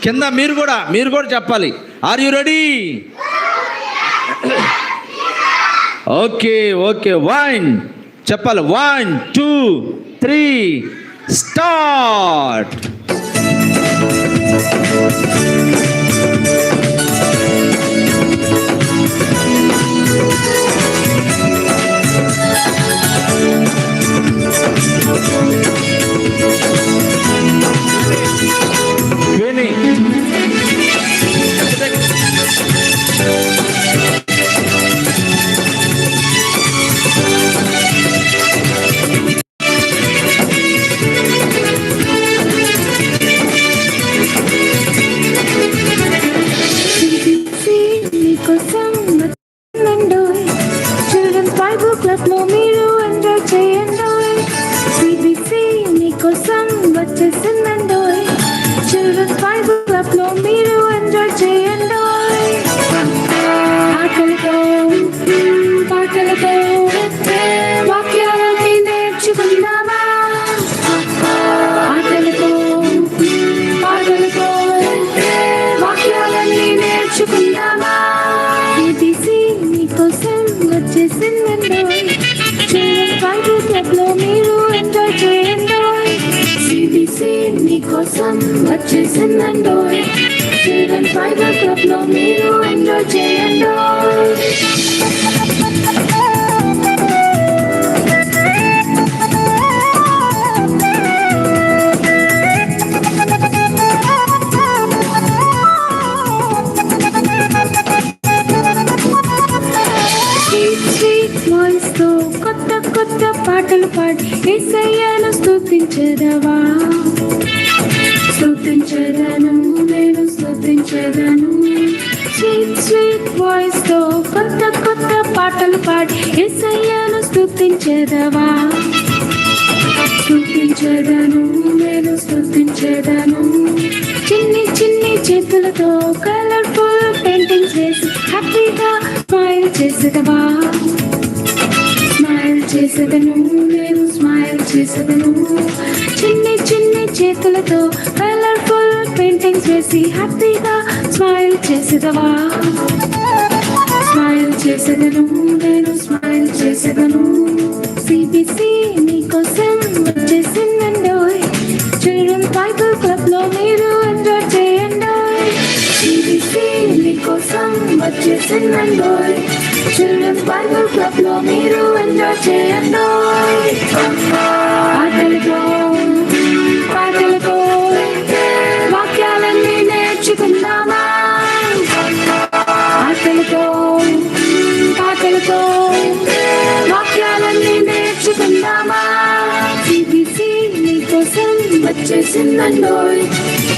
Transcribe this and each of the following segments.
కింద మీరు కూడా చెప్పాలి. Are you ready? Okay okay, 1 చెప్పాలి. 1 2 3 స్టార్ట్. చిల్డ్రన్స్ బైబుల్ క్లబ్ లో మీరు ఎంజాయ్ చేయండి. సిబిసి మీకోసం వచ్చేసిందండి. చిల్డ్రన్స్ బైబుల్ క్లబ్ లో మీరు ఎంజాయ్ చేయండి. ఆటలతో పాటలతో వాక్యాలని నేర్చుకుందామా? ఆటలతో పాటలతో వాక్యాలని నేర్చుకుందామా? సిబిసి మీకోసం వచ్చేసిందండి. చిల్డ్రన్స్ బైబుల్ క్లబ్ లో మీరు ఎంజాయ్ చేయండి. సిబిసి మీకోసం వచ్చేసిందండి. చిల్డ్రన్స్ బైబుల్ క్లబ్ లో మీరు ఎంజాయ్ చేయండి. కొత్త పాటలు పాడి యేసయ్యను స్తుతించెదవా? స్తుతించెదను, నేను స్తుతించెదను. స్వీట్ స్వీట్ వాయిస్ తో కొత్త పాటలు పాడి యేసయ్యను స్తుతించెదవా? స్తుతించెదను, నేను స్తుతించెదను. చిన్ని చిన్ని చేతులతో కలర్ఫుల్ పెయింటింగ్స్ వేసి హ్యాపీగా స్మైల్ చేసేదవా? స్మైల్ చేసేదను, నేను స్మైల్ చేసేదను. చిన్ని చిన్ని చేతులతో కలర్ఫుల్ పెయింటింగ్స్ వేసి హ్యాపీగా స్మైల్ చేసేదవా? స్మైల్ చేసేదను, నేను స్మైల్ చేసేదను. సిబిసి మీకోసం వచ్చేసిందండి. చిల్డ్రన్స్ బైబుల్ క్లబ్ లో మీరు ఎంజాయ్ చేయండి. సిబిసి మీకోసం వచ్చేసిందండి. చిల్డ్రన్స్ బైబుల్ క్లబ్ లో మీరు ఎంజాయ్ చేయండి. ఆటలతో పాటలతో వాక్యాలన్నీ నేర్చుకుందామా? ఆటలతో పాటలతో వాక్యాలన్నీ నేర్చుకుందామా? సిబిసి మీకోసం వచ్చేసిందండి.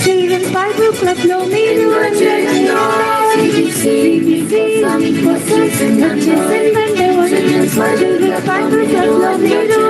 చిల్డ్రన్స్ బైబుల్ క్లబ్ లో మీరు ఎంజాయ్ చేయండి. సిబిసి మీకోసం వచ్చేసిందండి. చిల్డ్రన్స్ బైబుల్ క్లబ్ లో మీరు